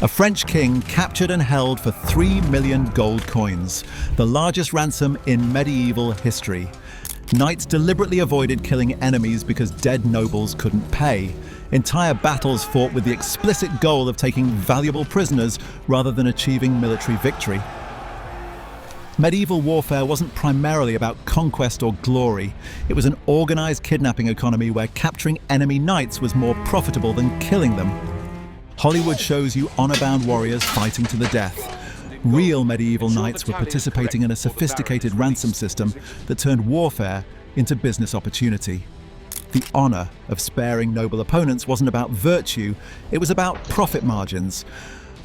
A French king captured and held for 3 million gold coins, the largest ransom in medieval history. Knights deliberately avoided killing enemies because dead nobles couldn't pay. Entire battles fought with the explicit goal of taking valuable prisoners rather than achieving military victory. Medieval warfare wasn't primarily about conquest or glory. It was an organized kidnapping economy where capturing enemy knights was more profitable than killing them. Hollywood shows you honor-bound warriors fighting to the death. Real medieval knights were participating in a sophisticated ransom system that turned warfare into business opportunity. The honor of sparing noble opponents wasn't about virtue, it was about profit margins.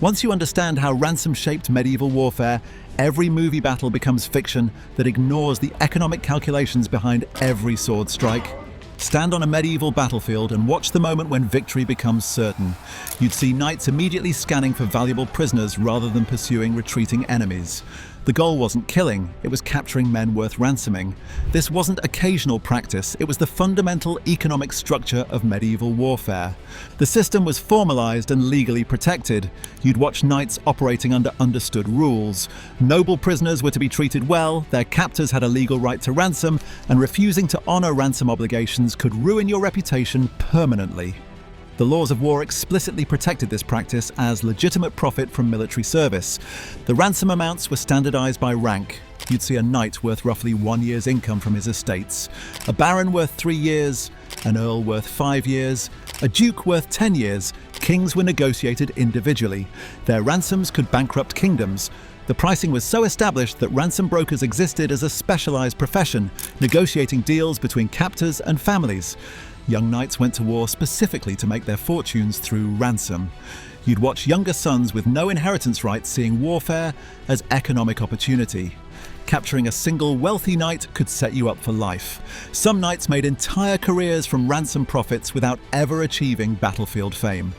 Once you understand how ransom shaped medieval warfare, every movie battle becomes fiction that ignores the economic calculations behind every sword strike. Stand on a medieval battlefield and watch the moment when victory becomes certain. You'd see knights immediately scanning for valuable prisoners rather than pursuing retreating enemies. The goal wasn't killing, it was capturing men worth ransoming. This wasn't occasional practice, it was the fundamental economic structure of medieval warfare. The system was formalized and legally protected. You'd watch knights operating under understood rules. Noble prisoners were to be treated well, their captors had a legal right to ransom, and refusing to honor ransom obligations could ruin your reputation permanently. The laws of war explicitly protected this practice as legitimate profit from military service. The ransom amounts were standardized by rank. You'd see a knight worth roughly 1 year's income from his estates, a baron worth 3 years, an earl worth 5 years, a duke worth 10 years. Kings were negotiated individually. Their ransoms could bankrupt kingdoms. The pricing was so established that ransom brokers existed as a specialized profession, negotiating deals between captors and families. Young knights went to war specifically to make their fortunes through ransom. You'd watch younger sons with no inheritance rights seeing warfare as economic opportunity. Capturing a single wealthy knight could set you up for life. Some knights made entire careers from ransom profits without ever achieving battlefield fame.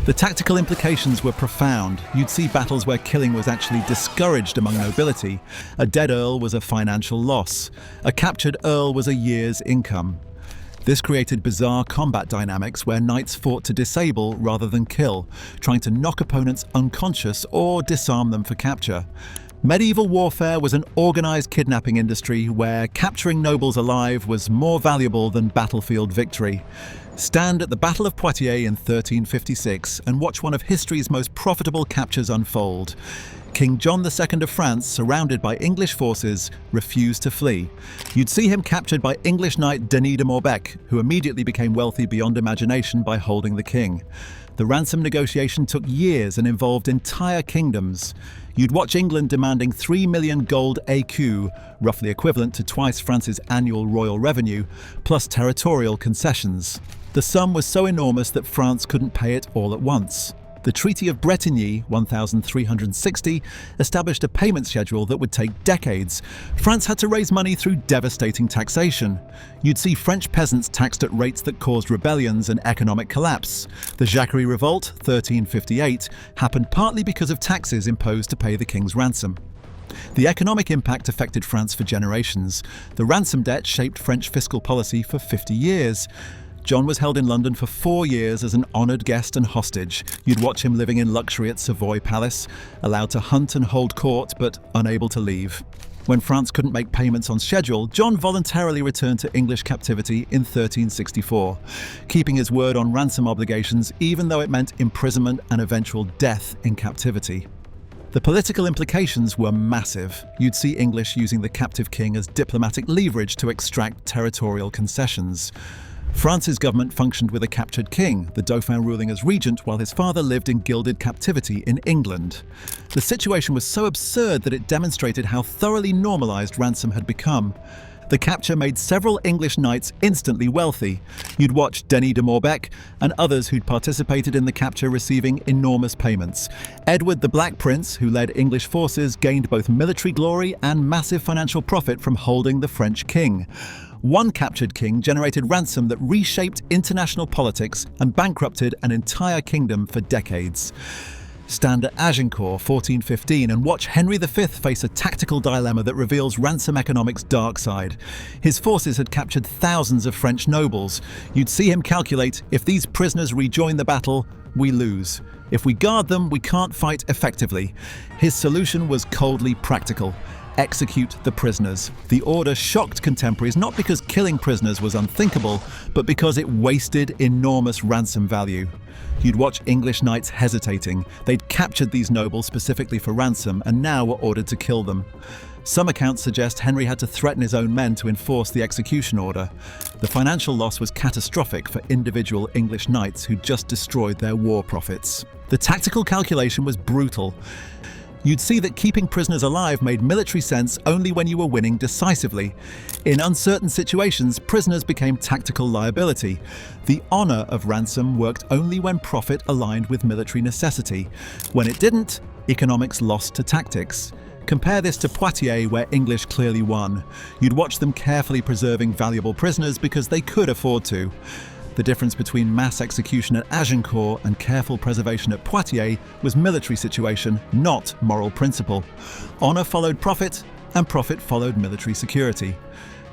The tactical implications were profound. You'd see battles where killing was actually discouraged among nobility. A dead earl was a financial loss. A captured earl was a year's income. This created bizarre combat dynamics where knights fought to disable rather than kill, trying to knock opponents unconscious or disarm them for capture. Medieval warfare was an organized kidnapping industry where capturing nobles alive was more valuable than battlefield victory. Stand at the Battle of Poitiers in 1356 and watch one of history's most profitable captures unfold. King John II of France, surrounded by English forces, refused to flee. You'd see him captured by English knight Denis de Montbec, who immediately became wealthy beyond imagination by holding the king. The ransom negotiation took years and involved entire kingdoms. You'd watch England demanding 3 million gold écus, roughly equivalent to twice France's annual royal revenue, plus territorial concessions. The sum was so enormous that France couldn't pay it all at once. The Treaty of Bretigny, 1360, established a payment schedule that would take decades. France had to raise money through devastating taxation. You'd see French peasants taxed at rates that caused rebellions and economic collapse. The Jacquerie Revolt, 1358, happened partly because of taxes imposed to pay the king's ransom. The economic impact affected France for generations. The ransom debt shaped French fiscal policy for 50 years. John was held in London for 4 years as an honoured guest and hostage. You'd watch him living in luxury at Savoy Palace, allowed to hunt and hold court, but unable to leave. When France couldn't make payments on schedule, John voluntarily returned to English captivity in 1364, keeping his word on ransom obligations even though it meant imprisonment and eventual death in captivity. The political implications were massive. You'd see English using the captive king as diplomatic leverage to extract territorial concessions. France's government functioned with a captured king, the Dauphin ruling as regent while his father lived in gilded captivity in England. The situation was so absurd that it demonstrated how thoroughly normalized ransom had become. The capture made several English knights instantly wealthy. You'd watch Denis de Montbec and others who'd participated in the capture receiving enormous payments. Edward the Black Prince, who led English forces, gained both military glory and massive financial profit from holding the French king. One captured king generated ransom that reshaped international politics and bankrupted an entire kingdom for decades. Stand at Agincourt, 1415, and watch Henry V face a tactical dilemma that reveals ransom economics' dark side. His forces had captured thousands of French nobles. You'd see him calculate, if these prisoners rejoin the battle, we lose. If we guard them, we can't fight effectively. His solution was coldly practical. Execute the prisoners. The order shocked contemporaries not because killing prisoners was unthinkable, but because it wasted enormous ransom value. You'd watch English knights hesitating. They'd captured these nobles specifically for ransom and now were ordered to kill them. Some accounts suggest Henry had to threaten his own men to enforce the execution order. The financial loss was catastrophic for individual English knights who'd just destroyed their war profits. The tactical calculation was brutal. You'd see that keeping prisoners alive made military sense only when you were winning decisively. In uncertain situations, prisoners became tactical liability. The honor of ransom worked only when profit aligned with military necessity. When it didn't, economics lost to tactics. Compare this to Poitiers, where English clearly won. You'd watch them carefully preserving valuable prisoners because they could afford to. The difference between mass execution at Agincourt and careful preservation at Poitiers was military situation, not moral principle. Honor followed profit, and profit followed military security.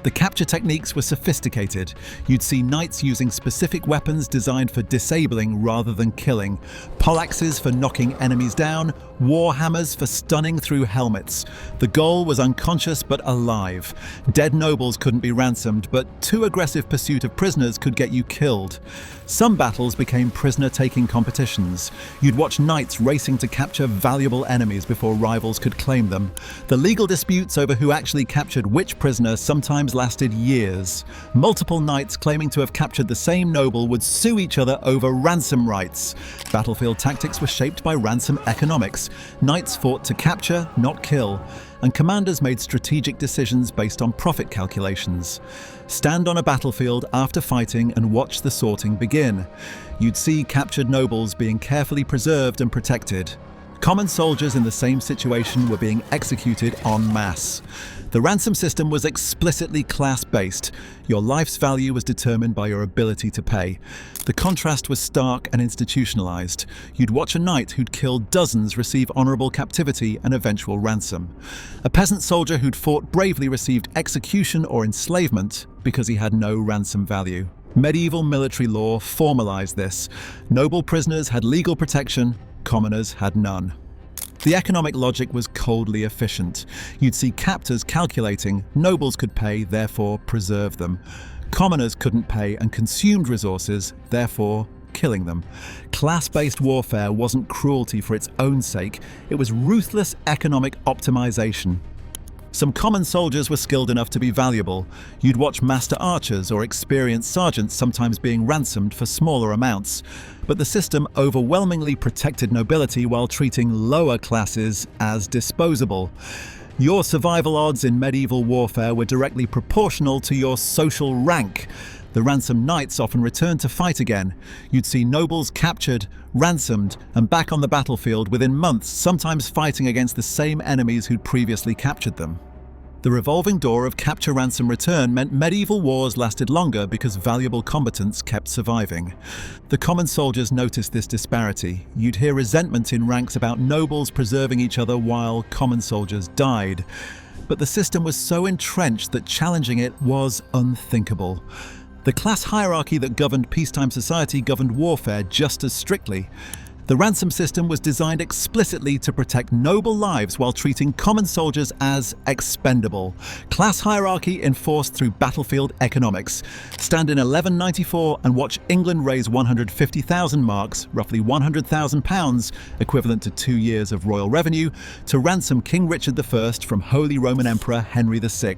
The capture techniques were sophisticated. You'd see knights using specific weapons designed for disabling rather than killing. Poleaxes for knocking enemies down, war hammers for stunning through helmets. The goal was unconscious but alive. Dead nobles couldn't be ransomed, but too aggressive pursuit of prisoners could get you killed. Some battles became prisoner-taking competitions. You'd watch knights racing to capture valuable enemies before rivals could claim them. The legal disputes over who actually captured which prisoner sometimes lasted years. Multiple knights claiming to have captured the same noble would sue each other over ransom rights. Battlefield tactics were shaped by ransom economics. Knights fought to capture, not kill, and commanders made strategic decisions based on profit calculations. Stand on a battlefield after fighting and watch the sorting begin. You'd see captured nobles being carefully preserved and protected. Common soldiers in the same situation were being executed en masse. The ransom system was explicitly class-based. Your life's value was determined by your ability to pay. The contrast was stark and institutionalized. You'd watch a knight who'd killed dozens receive honorable captivity and eventual ransom. A peasant soldier who'd fought bravely received execution or enslavement because he had no ransom value. Medieval military law formalized this. Noble prisoners had legal protection, commoners had none. The economic logic was coldly efficient. You'd see captors calculating, nobles could pay, therefore preserve them. Commoners couldn't pay and consumed resources, therefore killing them. Class-based warfare wasn't cruelty for its own sake, it was ruthless economic optimization. Some common soldiers were skilled enough to be valuable. You'd watch master archers or experienced sergeants sometimes being ransomed for smaller amounts. But the system overwhelmingly protected nobility while treating lower classes as disposable. Your survival odds in medieval warfare were directly proportional to your social rank. The ransomed knights often returned to fight again. You'd see nobles captured, ransomed, and back on the battlefield within months, sometimes fighting against the same enemies who'd previously captured them. The revolving door of capture, ransom, return meant medieval wars lasted longer because valuable combatants kept surviving. The common soldiers noticed this disparity. You'd hear resentment in ranks about nobles preserving each other while common soldiers died. But the system was so entrenched that challenging it was unthinkable. The class hierarchy that governed peacetime society governed warfare just as strictly. The ransom system was designed explicitly to protect noble lives while treating common soldiers as expendable. Class hierarchy enforced through battlefield economics. Stand in 1194 and watch England raise 150,000 marks, roughly £100,000, equivalent to 2 years of royal revenue, to ransom King Richard I from Holy Roman Emperor Henry VI.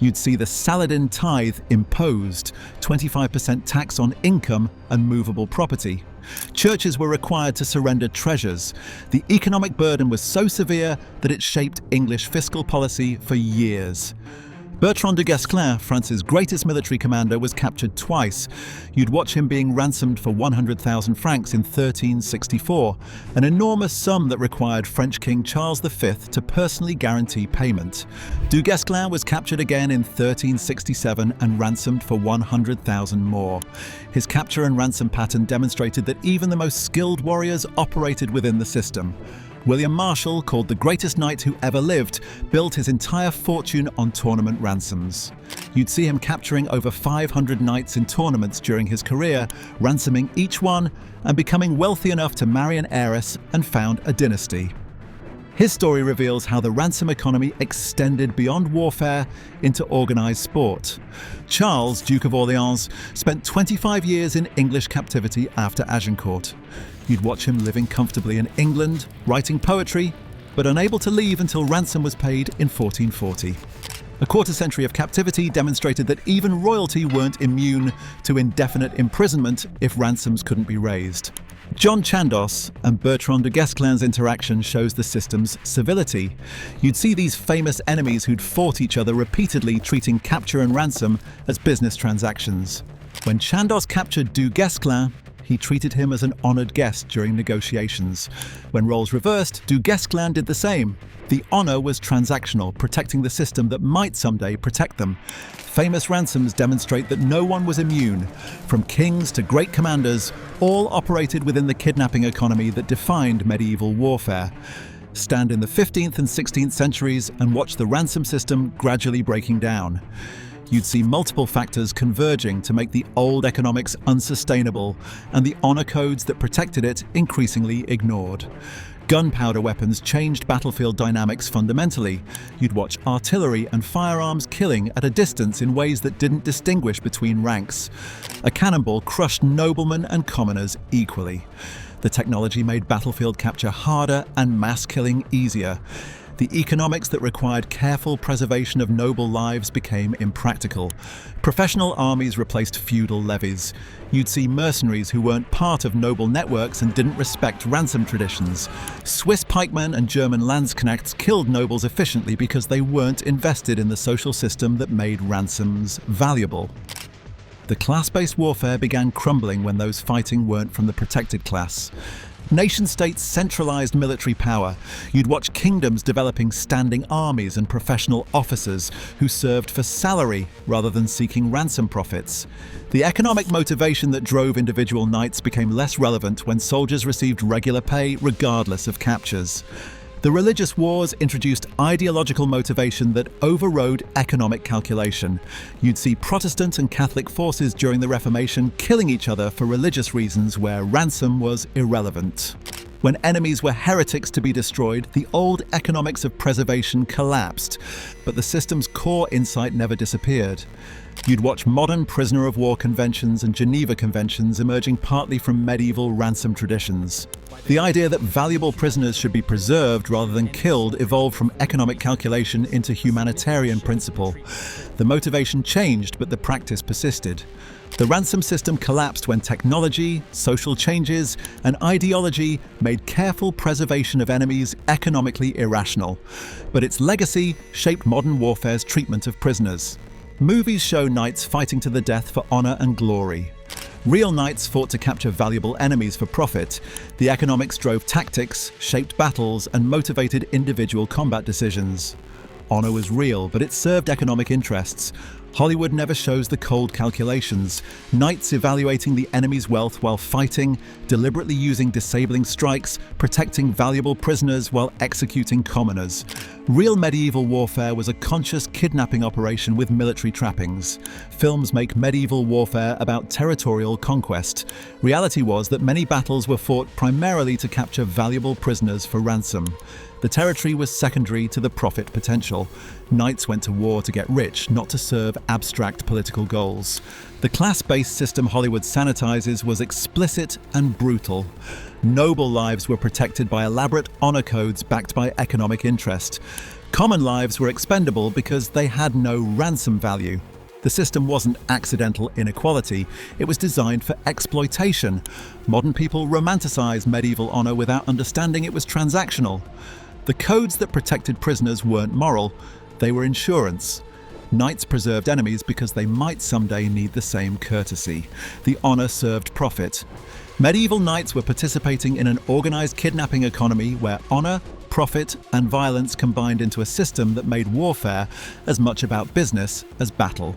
You'd see the Saladin tithe imposed, 25% tax on income and movable property. Churches were required to surrender treasures. The economic burden was so severe that it shaped English fiscal policy for years. Bertrand de Guesclin, France's greatest military commander, was captured twice. You'd watch him being ransomed for 100,000 francs in 1364, an enormous sum that required French King Charles V to personally guarantee payment. Du Guesclin was captured again in 1367 and ransomed for 100,000 more. His capture and ransom pattern demonstrated that even the most skilled warriors operated within the system. William Marshall, called the greatest knight who ever lived, built his entire fortune on tournament ransoms. You'd see him capturing over 500 knights in tournaments during his career, ransoming each one, and becoming wealthy enough to marry an heiress and found a dynasty. His story reveals how the ransom economy extended beyond warfare into organised sport. Charles, Duke of Orleans, spent 25 years in English captivity after Agincourt. You'd watch him living comfortably in England, writing poetry, but unable to leave until ransom was paid in 1440. A quarter century of captivity demonstrated that even royalty weren't immune to indefinite imprisonment if ransoms couldn't be raised. John Chandos and Bertrand de Guesclin's interaction shows the system's civility. You'd see these famous enemies who'd fought each other repeatedly treating capture and ransom as business transactions. When Chandos captured du Guesclin, he treated him as an honoured guest during negotiations. When roles reversed, du Guesclin did the same. The honour was transactional, protecting the system that might someday protect them. Famous ransoms demonstrate that no one was immune. From kings to great commanders, all operated within the kidnapping economy that defined medieval warfare. Stand in the 15th and 16th centuries and watch the ransom system gradually breaking down. You'd see multiple factors converging to make the old economics unsustainable and the honour codes that protected it increasingly ignored. Gunpowder weapons changed battlefield dynamics fundamentally. You'd watch artillery and firearms killing at a distance in ways that didn't distinguish between ranks. A cannonball crushed noblemen and commoners equally. The technology made battlefield capture harder and mass killing easier. The economics that required careful preservation of noble lives became impractical. Professional armies replaced feudal levies. You'd see mercenaries who weren't part of noble networks and didn't respect ransom traditions. Swiss pikemen and German landsknechts killed nobles efficiently because they weren't invested in the social system that made ransoms valuable. The class-based warfare began crumbling when those fighting weren't from the protected class. Nation-states centralized military power. You'd watch kingdoms developing standing armies and professional officers who served for salary rather than seeking ransom profits. The economic motivation that drove individual knights became less relevant when soldiers received regular pay regardless of captures. The religious wars introduced ideological motivation that overrode economic calculation. You'd see Protestant and Catholic forces during the Reformation killing each other for religious reasons where ransom was irrelevant. When enemies were heretics to be destroyed, the old economics of preservation collapsed, but the system's core insight never disappeared. You'd watch modern prisoner of war conventions and Geneva conventions emerging partly from medieval ransom traditions. The idea that valuable prisoners should be preserved rather than killed evolved from economic calculation into humanitarian principle. The motivation changed, but the practice persisted. The ransom system collapsed when technology, social changes, and ideology made careful preservation of enemies economically irrational. But its legacy shaped modern warfare's treatment of prisoners. Movies show knights fighting to the death for honor and glory. Real knights fought to capture valuable enemies for profit. The economics drove tactics, shaped battles, and motivated individual combat decisions. Honor was real, but it served economic interests. Hollywood never shows the cold calculations. Knights evaluating the enemy's wealth while fighting, deliberately using disabling strikes, protecting valuable prisoners while executing commoners. Real medieval warfare was a conscious kidnapping operation with military trappings. Films make medieval warfare about territorial conquest. Reality was that many battles were fought primarily to capture valuable prisoners for ransom. The territory was secondary to the profit potential. Knights went to war to get rich, not to serve abstract political goals. The class-based system Hollywood sanitizes was explicit and brutal. Noble lives were protected by elaborate honor codes backed by economic interest. Common lives were expendable because they had no ransom value. The system wasn't accidental inequality, it was designed for exploitation. Modern people romanticize medieval honor without understanding it was transactional. The codes that protected prisoners weren't moral, they were insurance. Knights preserved enemies because they might someday need the same courtesy. The honor served profit. Medieval knights were participating in an organized kidnapping economy where honor, profit, and violence combined into a system that made warfare as much about business as battle.